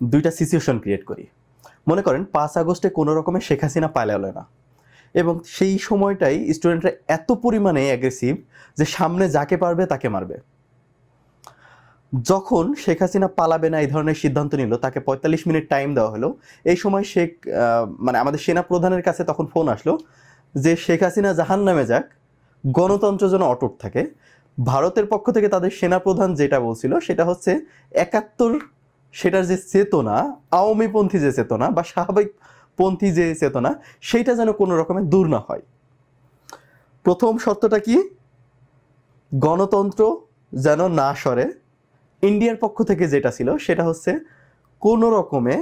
দুইটা situation create করি। মনে করেন 5 আগস্টে কোনো রকমে শেখ হাসিনা পালালো না, এবং সেই সময়টাই স্টুডেন্টরা এত পরিমাণে অ্যাগ্রেসিভ যে সামনে যাকে পারবে তাকে মারবে। যখন শেখ হাসিনা পালাবে না এই ধরনের সিদ্ধান্ত নিল, তাকে 45 মিনিট টাইম দেওয়া হলো। এই সময় আমাদের সেনা প্রধানের কাছে তখন ফোন আসলো যে শেখ হাসিনা জাহান্নামে যাক, গণতন্ত্র যেন অটুট থাকে। ভারতের পক্ষ থেকে তাদের সেনাপ্রধান যেটা বলছিল সেটা হচ্ছে 71 সেটার যে চেতনা, আওয়ামীপন্থী যে চেতনা বা স্বাভাবিকপন্থী যে চেতনা, সেইটা যেন কোনো রকমের দূর না হয়। প্রথম শর্তটা কি? গণতন্ত্র যেন না সরে। ইন্ডিয়ার পক্ষ থেকে যেটা ছিল সেটা হচ্ছে কোনো রকমে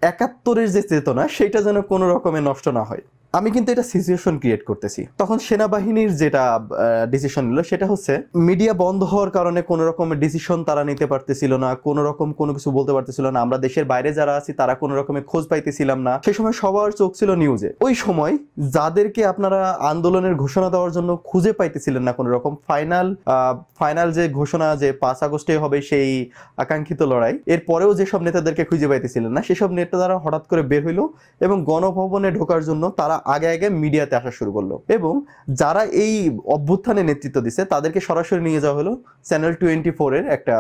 71-এর যে চেতনা সেটা যেন কোনো রকমে নষ্ট না হয়। আমি কিন্তু এটা সিচুয়েশন ক্রিয়েট করতেছি। তখন সেনাবাহিনীর যেটা ডিসিশন নিল সেটা হচ্ছে মিডিয়া বন্ধ হওয়ার কারণে কোনো রকমের ডিসিশন তারা নিতে পারতেছিল না, কোনো রকম কোনো কিছু বলতে পারতেছিল না। আমরা দেশের বাইরে যারা আছি তারা কোনো রকমের খোঁজ পাইতেছিলাম না। সেই সময় সবার চোখ ছিল নিউজে। ওই সময় যাদেরকে আপনারা আন্দোলনের ঘোষণা দেওয়ার জন্য খুঁজে পাইতেছিলেন না কোনো রকম, ফাইনাল যে ঘোষণা যে 5 আগস্টে হবে সেই আকাঙ্ক্ষিত লড়াই, এরপরেও যেসব নেতাদেরকে খুঁজে পাইতেছিলেন না, সেসব নেতারা হঠাৎ করে বের হইলো এবং গণভবনে ঢোকার জন্য তারা আগে আগে মিডিয়াতে আসা শুরু করলো। এবং যারা এই অভ্যুত্থানে নেতৃত্ব দিচ্ছে তাদেরকে সরাসরি নিয়ে যাওয়া হলো চ্যানেল 24-এর একটা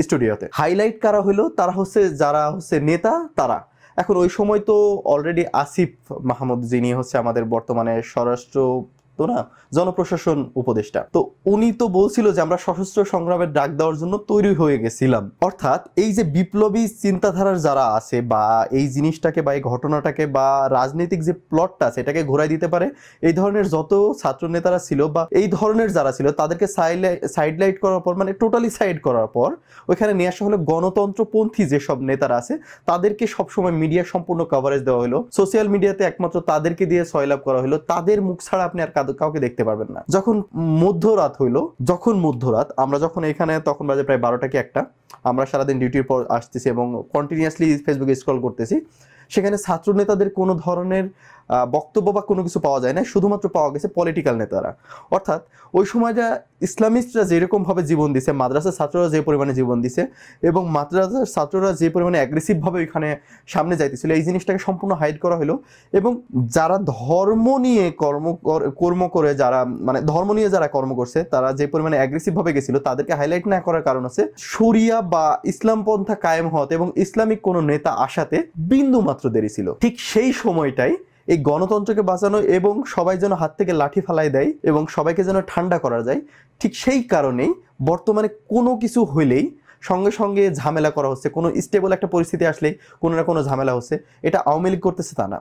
স্টুডিওতে। হাইলাইট করা হলো তারা হচ্ছে যারা হচ্ছে নেতা তারা। এখন ওই সময় তো অলরেডি আসিফ মাহমুদ, যিনি হচ্ছে আমাদের বর্তমানে স্বরাষ্ট্র জনপ্রশাসন উপদেষ্টা, তো উনি তো বলছিল যে আমরা সশস্ত্র সংগ্রামের ডাক দেওয়ার জন্য তৈরি হয়ে গেছিলাম। অর্থাৎ এই যে বিপ্লবী চিন্তাধারার যারা আছে বা এই জিনিসটাকে বা এই ঘটনাটাকে বা রাজনৈতিক যে প্লটটা আছে এটাকে ঘোরাই দিতে পারে, এই ধরনের যত ছাত্র নেতারা ছিল বা এই ধরনের যারা ছিল তাদেরকে সাইডলাইট করার পর, মানে টোটালি সাইড করার পর ওইখানে নিয়ে আসা হলো গণতন্ত্রপন্থী যেসব নেতারা আছে তাদেরকে সবসময় মিডিয়া সম্পূর্ণ কভারেজ দেওয়া হলো। সোশ্যাল মিডিয়াতে একমাত্র তাদেরকে দিয়ে সয়লাভ করা হলো। তাদের মুখ ছাড়া আপনি আর কাউকে দেখতে পারবেন না। যখন মধ্যরাত হইলো, আমরা যখন এখানে তখন বাজে প্রায় 12টা কি 1টা, আমরা সারাদিন ডিউটির পর আসতেছি এবং কন্টিনিউয়াসলি ফেসবুকে স্ক্রল করতেছি। সেখানে ছাত্র নেতাদের কোনো ধরনের বক্তব্য বা কোনো কিছু পাওয়া যায় না, শুধুমাত্র পাওয়া গেছে পলিটিক্যাল নেতারা। অর্থাৎ ওই সময়টা ইসলামিস্টরা যেরকমভাবে জীবন দিছে, মাদ্রাসার ছাত্ররা যে পরিমাণে জীবন দিছে এবং মাদ্রাসার ছাত্ররা যে পরিমাণে অ্যাগ্রেসিভভাবে ওইখানে সামনে যাইতেছিল, এই জিনিসটাকে সম্পূর্ণ হাইড করা হলো। এবং যারা ধর্ম নিয়ে কর্ম করে যারা মানে ধর্ম নিয়ে যারা কর্ম করছে তারা যে পরিমাণে অ্যাগ্রেসিভভাবে গেছিল তাদেরকে হাইলাইট না করার কারণ হচ্ছে শরিয়া বা ইসলাম পন্থা কায়েম হওয়াতে এবং ইসলামিক কোনো নেতা আসাতে বিন্দু মাত্র দেরি ছিল। ঠিক সেই সময়টাই এই গণতন্ত্রকে বাঁচানো এবং সবাই যেন হাত থেকে লাঠি ফালাই দেয় এবং সবাইকে যেন ঠান্ডা করা যায়, ঠিক সেই কারণেই বর্তমানে কোনো কিছু হইলেই সঙ্গে সঙ্গে ঝামেলা করা হচ্ছে। কোনো স্টেবল একটা পরিস্থিতি আসলেই কোনো না কোনো ঝামেলা হচ্ছে। এটা আওয়ামী লীগ করতেছে তা না,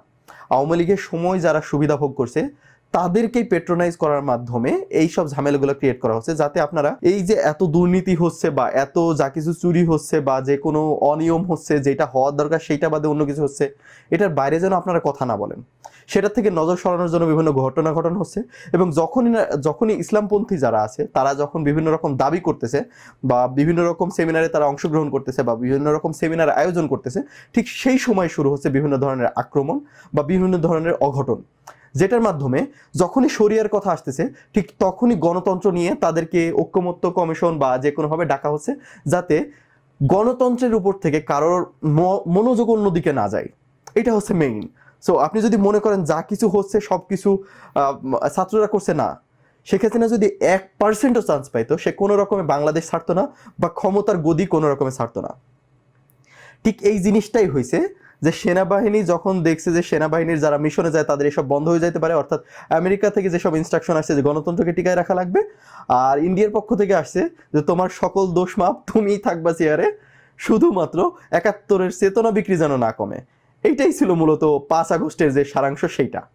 আওয়ামী লীগের সময় যারা সুবিধা ভোগ করছে তাদেরকেই পেট্রোনাইজ করার মাধ্যমে এই সব ঝামেলাগুলো ক্রিয়েট করা হচ্ছে, যাতে আপনারা এই যে এত দুর্নীতি হচ্ছে বা এত যা কিছু চুরি হচ্ছে বা যে কোনো অনিয়ম হচ্ছে, যেটা হওয়ার দরকার সেইটা বাদে অন্য কিছু হচ্ছে, এটার বাইরে যেন আপনারা কথা না বলেন। সেটা থেকে নজর সরানোর জন্য বিভিন্ন ঘটনা হচ্ছে। এবং যখনই ইসলামপন্থী যারা আছে তারা যখন বিভিন্ন রকম দাবি করতেছে বা বিভিন্ন রকম সেমিনারে তারা অংশগ্রহণ করতেছে বা বিভিন্ন রকম সেমিনার আয়োজন করতেছে, ঠিক সেই সময় শুরু হচ্ছে বিভিন্ন ধরনের আক্রমণ বা বিভিন্ন ধরনের অঘটন, যেটার মাধ্যমে যখনই শরিয়ার কথা আসতেছে ঠিক তখনই গণতন্ত্র নিয়ে তাদেরকে ঐক্যমত্য কমিশন বা যে কোনোভাবে ডাকা হচ্ছে, যাতে গণতন্ত্রের উপর থেকে কারোর মনোযোগ অন্যদিকে না যায়। এটা হচ্ছে মেইন। সো আপনি যদি মনে করেন যা কিছু হচ্ছে সব কিছু ছাত্ররা করছে, না, শেখ হাসিনা যদি 1%ও চান্স পাইতো সে কোনো রকমে বাংলাদেশ ছাড়তো না বা ক্ষমতার গদি কোনো রকমে ছাড়তো না। ঠিক এই জিনিসটাই হয়েছে যে সেনাবাহিনী যখন দেখছে যে সেনাবাহিনীর যারা মিশনে যায় তাদের এসব বন্ধ হয়ে যেতে পারে, অর্থাৎ আমেরিকা থেকে যেসব ইনস্ট্রাকশন আসছে যে গণতন্ত্রকে টিকায় রাখা লাগবে, আর ইন্ডিয়ার পক্ষ থেকে আসছে যে তোমার সকল দোষ মাপ, তুমিই থাকবা চেয়ারে, শুধুমাত্র 71-এর চেতনা বিক্রি যেন না কমে। এইটাই ছিল মূলত 5 আগস্টের যে সারাংশ সেইটা।